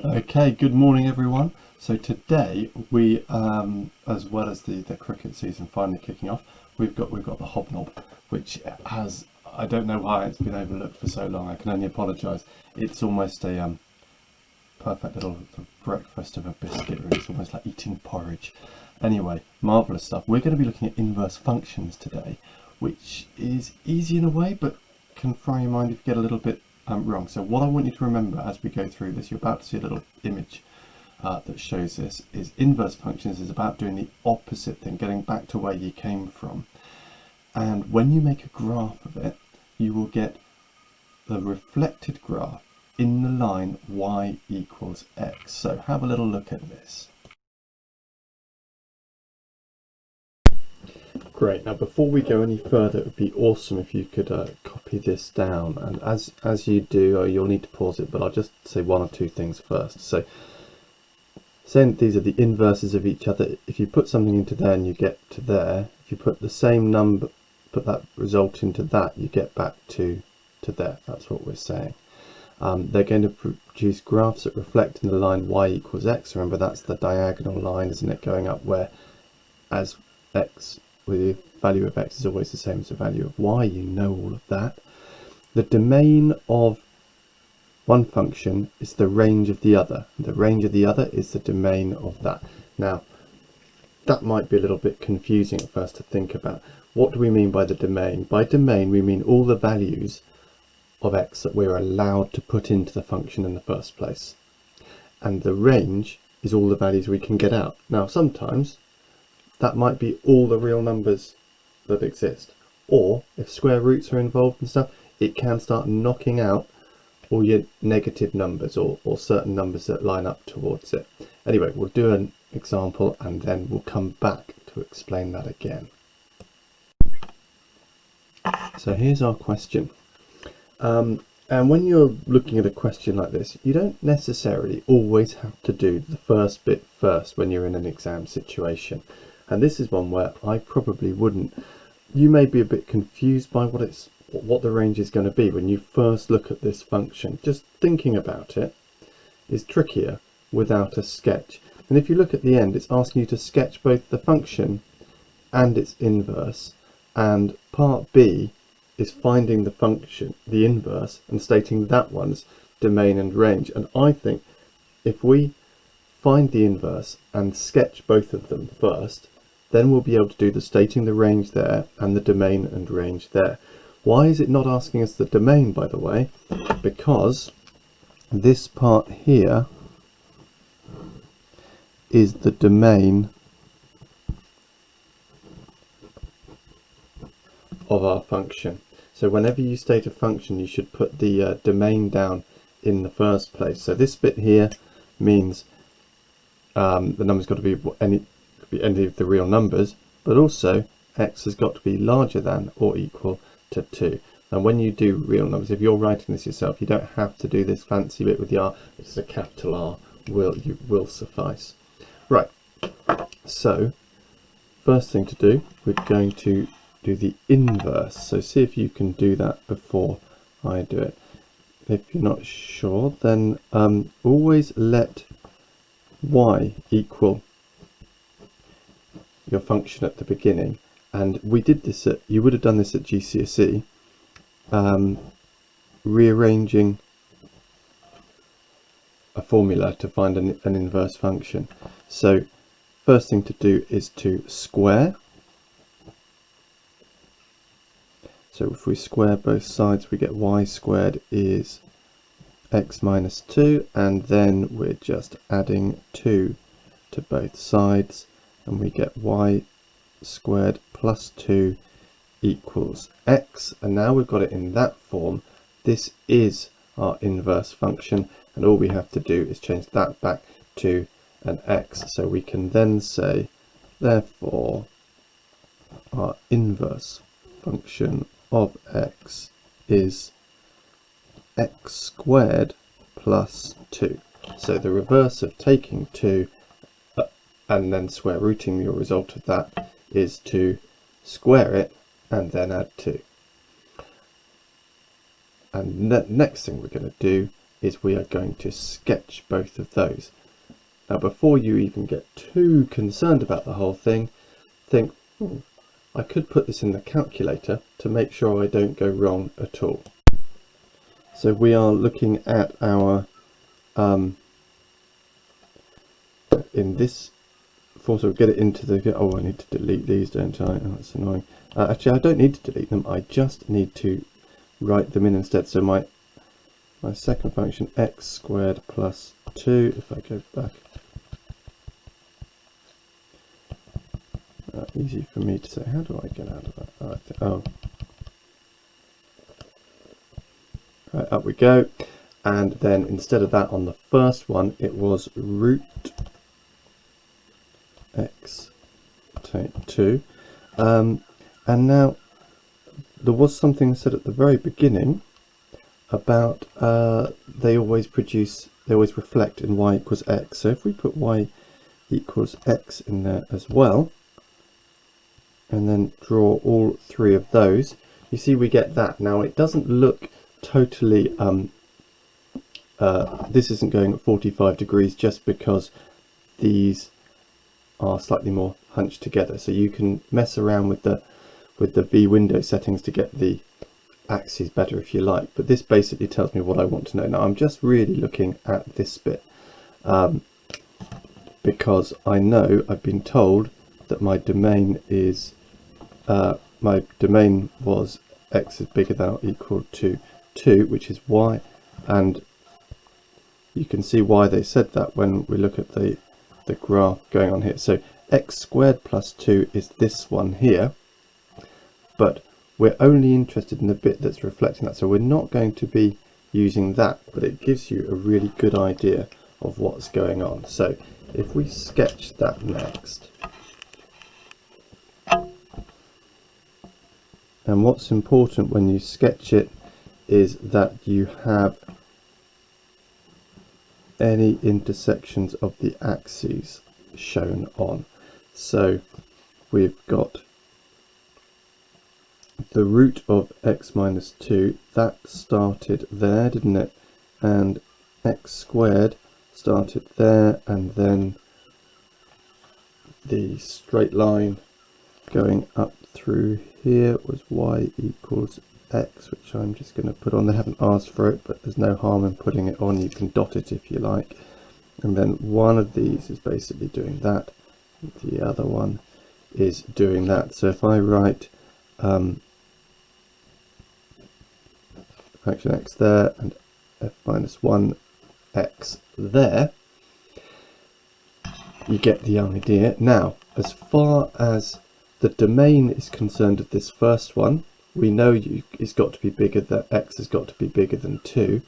Okay, good morning everyone. So today we, as well as the cricket season finally kicking off, we've got the hobnob, which has, I don't know why it's been overlooked for so long. I can only apologise. It's almost a perfect little breakfast of a biscuit. Really. It's almost like eating porridge. Anyway, marvellous stuff. We're going to be looking at inverse functions today, which is easy in a way, but can fry your mind if you get a little bit wrong. So what I want you to remember as we go through this, you're about to see a little image that shows this, is inverse functions is about doing the opposite thing, getting back to where you came from. And when you make a graph of it, you will get the reflected graph in the line y equals x. So have a little look at this. Great. Now, before we go any further, it would be awesome if you could copy this down. And as you do, you'll need to pause it, but I'll just say one or two things first. So, saying these are the inverses of each other, if you put something into there and you get to there, if you put the same number, put that result into that, you get back to there. That's what we're saying. They're going to produce graphs that reflect in the line y equals x. Remember, that's the diagonal line, isn't it, going up, where as x, where the value of x is always the same as the value of y. You know all of that. The domain of one function is the range of the other. The range of the other is the domain of that. Now, that might be a little bit confusing at first to think about. What do we mean by the domain? By domain, we mean all the values of x that we're allowed to put into the function in the first place. And the range is all the values we can get out. Now, sometimes that might be all the real numbers that exist. Or if square roots are involved and stuff, it can start knocking out all your negative numbers or certain numbers that line up towards it. Anyway, we'll do an example and then we'll come back to explain that again. So here's our question. And when you're looking at a question like this, you don't necessarily always have to do the first bit first when you're in an exam situation. And this is one where I probably wouldn't. You may be a bit confused by what the range is going to be when you first look at this function. Just thinking about it is trickier without a sketch. And if you look at the end, it's asking you to sketch both the function and its inverse. And part B is finding the function, the inverse, and stating that one's domain and range. And I think if we find the inverse and sketch both of them first, then we'll be able to do the stating the range there and the domain and range there. Why is it not asking us the domain, by the way? Because this part here is the domain of our function. So whenever you state a function, you should put the domain down in the first place. So this bit here means the number's got to be any of the real numbers, but also x has got to be larger than or equal to 2. And when you do real numbers, if you're writing this yourself, you don't have to do this fancy bit with the r. It's a capital R will suffice. Right, so first thing to do, we're going to do the inverse. So see if you can do that before I do it. If you're not sure, then always let y equal your function at the beginning. And we did this you would have done this at GCSE, rearranging a formula to find an inverse function. So first thing to do is to square. So if we square both sides, we get y squared is x minus 2, and then we're just adding 2 to both sides, and we get y squared plus 2 equals x. And now we've got it in that form. This is our inverse function, and all we have to do is change that back to an x. So we can then say, therefore, our inverse function of x is x squared plus 2. So the reverse of taking 2 and then square rooting your result of that is to square it, and then add 2. And the next thing we're going to do is we are going to sketch both of those. Now before you even get too concerned about the whole thing, think, I could put this in the calculator to make sure I don't go wrong at all. So we are looking at our, in this form, so get it into the, oh, I need to delete these, don't I? Oh, that's annoying. Actually, I don't need to delete them, I just need to write them in instead. So my second function, x squared plus 2, if I go back, easy for me to say, how do I get out of that? Oh, right, up we go. And then instead of that, on the first one, it was root x take 2. And now there was something said at the very beginning about they always reflect in y equals x. So if we put y equals x in there as well, and then draw all 3 of those, you see we get that. Now it doesn't look totally, this isn't going at 45 degrees just because these are slightly more hunched together. So you can mess around with the V window settings to get the axes better if you like, but this basically tells me what I want to know. Now I'm just really looking at this bit because I know I've been told that my domain is my domain was x is bigger than or equal to 2, which is y, and you can see why they said that when we look at the graph going on here. So x squared plus 2 is this one here, but we're only interested in the bit that's reflecting that, so we're not going to be using that, but it gives you a really good idea of what's going on. So if we sketch that next, and what's important when you sketch it is that you have any intersections of the axes shown on. So we've got the root of x minus 2, that started there, didn't it? And x squared started there, and then the straight line going up through here was y equals x, which I'm just going to put on. They haven't asked for it, but there's no harm in putting it on. You can dot it if you like. And then one of these is basically doing that, the other one is doing that. So if I write function x there and f minus 1 x there, you get the idea. Now, as far as the domain is concerned of this first one, we know it's got to be bigger, that x has got to be bigger than 2.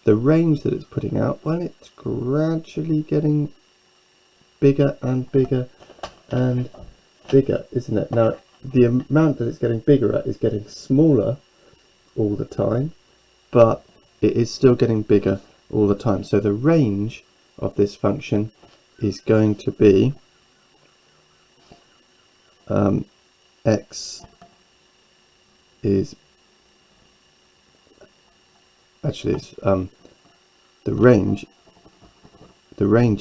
The range that it's putting out, well, it's gradually getting bigger and bigger and bigger, isn't it? Now, the amount that it's getting bigger at is getting smaller all the time, but it is still getting bigger all the time. So the range of this function is going to be x is actually it's the range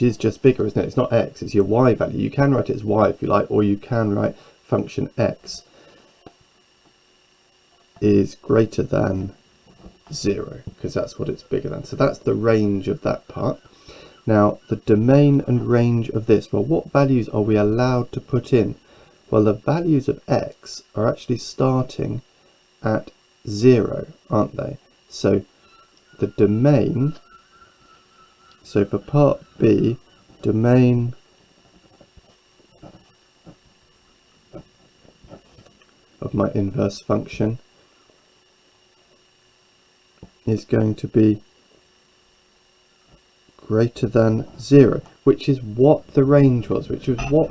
is just bigger, isn't it? It's not x, it's your y value. You can write it as y if you like, or you can write function x is greater than 0, because that's what it's bigger than. So that's the range of that part. Now the domain and range of this, well, what values are we allowed to put in? Well, the values of x are actually starting at 0, aren't they? So the domain, so for part B, domain of my inverse function is going to be greater than 0, which is what the range was, which was what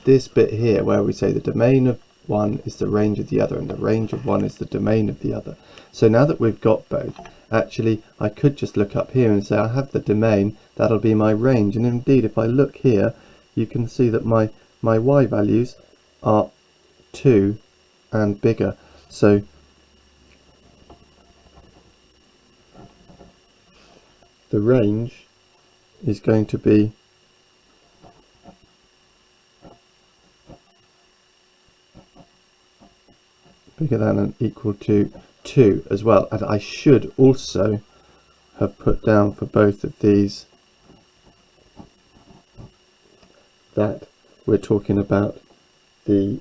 this bit here, where we say the domain of one is the range of the other and the range of one is the domain of the other. So now that we've got both, actually I could just look up here and say I have the domain, that'll be my range. And indeed, if I look here, you can see that my y values are 2 and bigger. So the range is going to be bigger than and equal to 2 as well. And I should also have put down for both of these that we're talking about the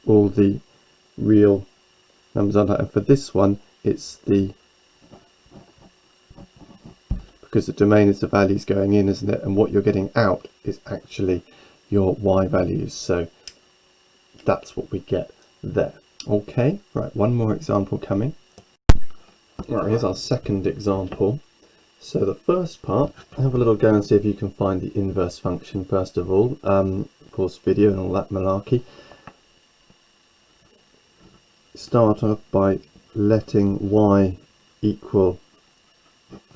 all the real numbers on that, and for this one it's the, because the domain is the values going in, isn't it, and what you're getting out is actually your y values, so that's what we get there. Okay, right, one more example coming. Right, here's our second example. So the first part, have a little go and see if you can find the inverse function first of all. Pause video and all that malarkey. Start off by letting y equal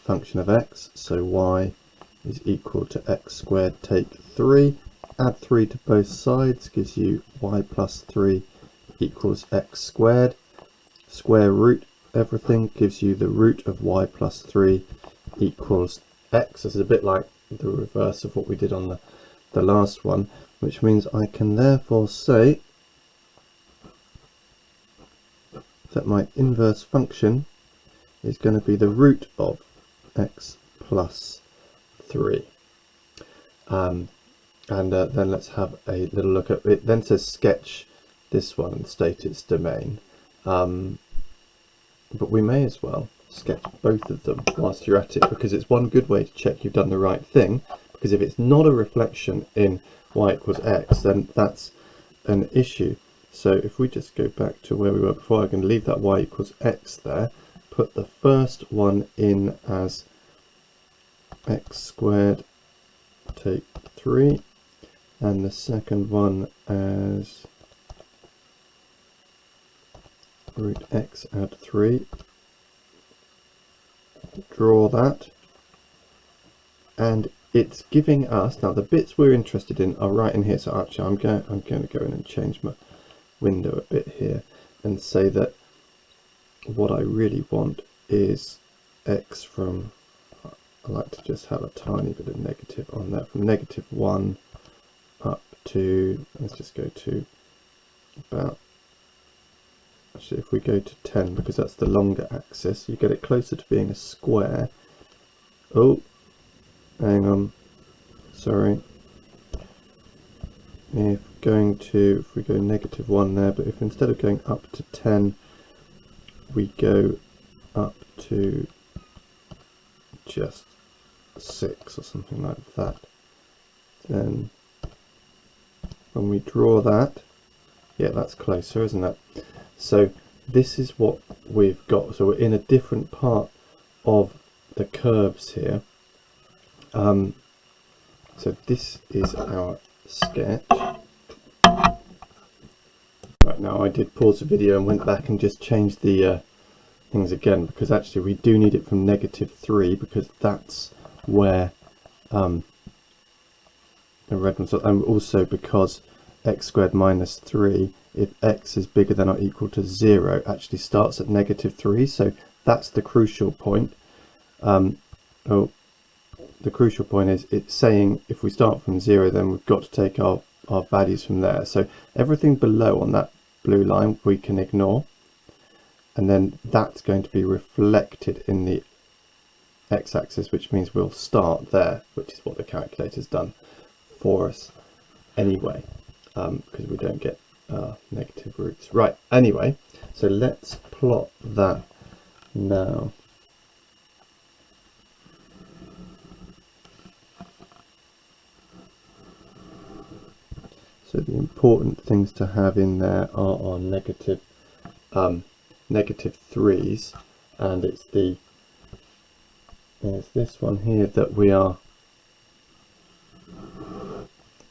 function of x, so y is equal to x squared take 3, add 3 to both sides gives you y plus 3 equals x squared, square root everything gives you the root of y plus 3 equals x. This is a bit like the reverse of what we did on the last one, which means I can therefore say that my inverse function is going to be the root of x plus 3. Then let's have a little look at it. Then says sketch this one and state its domain, but we may as well sketch both of them whilst you're at it, because it's one good way to check you've done the right thing, because if it's not a reflection in y equals x, then that's an issue. So if we just go back to where we were before, I can leave that y equals x there, put the first one in as x squared take 3, and the second one as root x add 3. Draw that, and it's giving us, now the bits we're interested in are right in here, so actually I'm going to go in and change my window a bit here and say that what I really want is x from, I like to just have a tiny bit of negative on that, from -1 up to, let's just go to about, actually if we go to 10, because that's the longer axis, you get it closer to being a square. Oh, hang on, sorry. If we go -1 there, but if instead of going up to 10 we go up to just 6 or something like that, then when we draw that, yeah, that's closer, isn't it? So this is what we've got. So we're in a different part of the curves here. So this is our sketch. Right, now I did pause the video and went back and just changed the things again, because actually we do need it from -3, because that's where the red one's, and also because x squared minus 3, if x is bigger than or equal to 0, actually starts at -3, so that's the crucial point. The crucial point is it's saying if we start from 0, then we've got to take our values from there. So everything below on that blue line we can ignore, and then that's going to be reflected in the x-axis, which means we'll start there, which is what the calculator's done for us anyway, because we don't get negative roots. Right, anyway, so let's plot that now. So the important things to have in there are our negative 3's, and it's this one here that we are,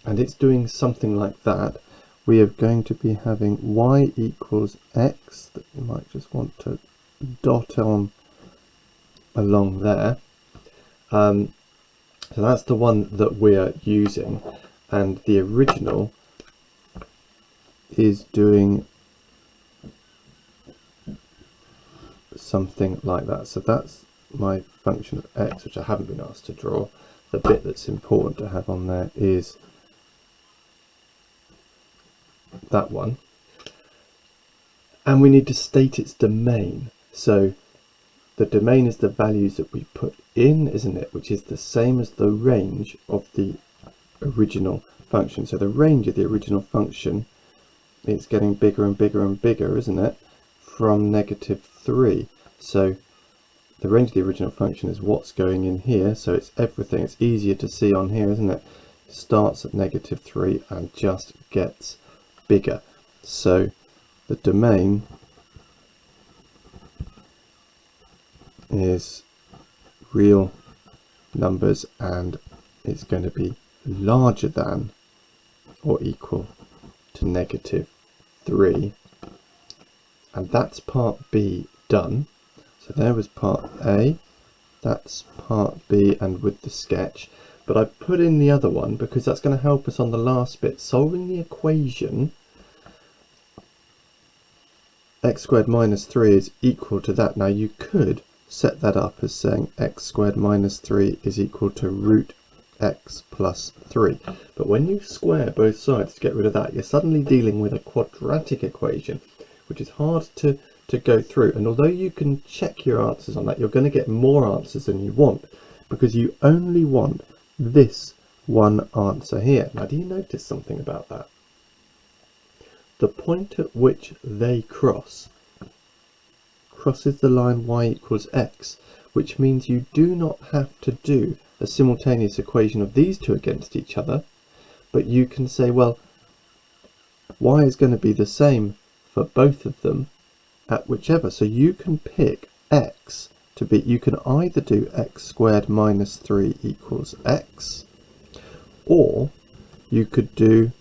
and it's doing something like that. We are going to be having y equals x, that you might just want to dot on along there. So that's the one that we're using, and the original is doing something like that. So that's my function of x, which I haven't been asked to draw. The bit that's important to have on there is that one. And we need to state its domain. So the domain is the values that we put in, isn't it? Which is the same as the range of the original function. So the range of the original function, it's getting bigger and bigger and bigger, isn't it? From -3. So the range of the original function is what's going in here. So it's everything. It's easier to see on here, isn't it? Starts at -3 and just gets bigger. So the domain is real numbers, and it's going to be larger than or equal to -3. And that's part B done. So there was part A, that's part B, and with the sketch. But I put in the other one because that's going to help us on the last bit, solving the equation x squared minus 3 is equal to that. Now you could set that up as saying x squared minus 3 is equal to root x plus 3. But when you square both sides to get rid of that, you're suddenly dealing with a quadratic equation, which is hard to go through. And although you can check your answers on that, you're going to get more answers than you want, because you only want this one answer here. Now, do you notice something about that? The point at which they crosses the line y equals x, which means you do not have to do a simultaneous equation of these two against each other, but you can say, well, y is going to be the same for both of them at whichever. So you can pick x to be, you can either do x squared minus 3 equals x, or you could do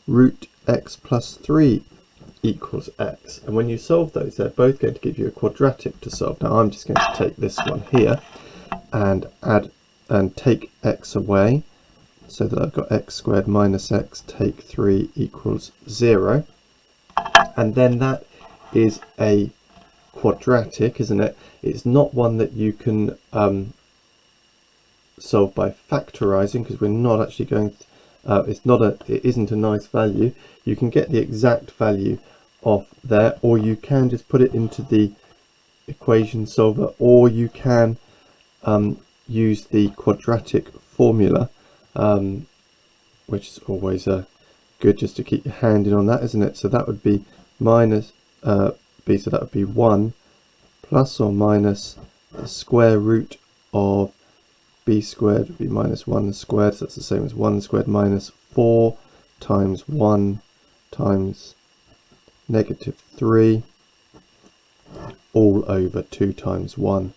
root x plus 3 equals x. And when you solve those, they're both going to give you a quadratic to solve. Now I'm just going to take this one here and add and take x away, so that I've got x squared minus x take 3 equals 0. And then that is a quadratic, isn't it? It's not one that you can solve by factorizing, because we're not actually going it isn't a nice value. You can get the exact value off there, or you can just put it into the equation solver, or you can use the quadratic formula, which is always good just to keep your hand in on that, isn't it? So that would be minus b, so that would be 1 plus or minus the square root of b squared would be minus 1 squared, so that's the same as 1 squared minus 4 times 1 times -3 all over 2 times 1,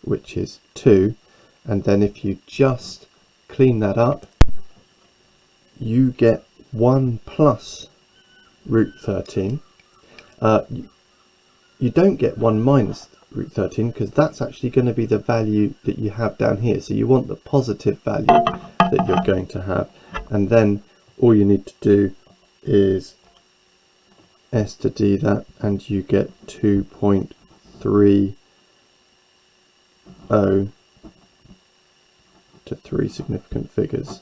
which is 2. And then if you just clean that up, you get 1 plus root 13. You don't get 1 minus root 13, because that's actually going to be the value that you have down here. So you want the positive value that you're going to have, and then all you need to do is s to d that, and you get 2.30 to 3 significant figures.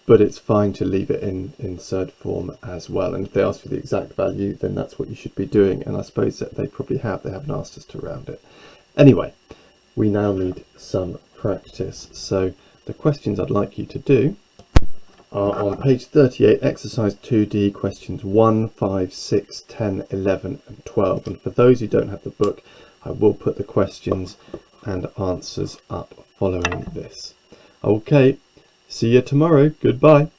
But it's fine to leave it in surd form as well. And if they ask for the exact value, then that's what you should be doing. And I suppose that they probably have. They haven't asked us to round it. Anyway, we now need some practice. So the questions I'd like you to do are on page 38, exercise 2D, questions 1, 5, 6, 10, 11 and 12. And for those who don't have the book, I will put the questions and answers up following this. Okay. See you tomorrow. Goodbye.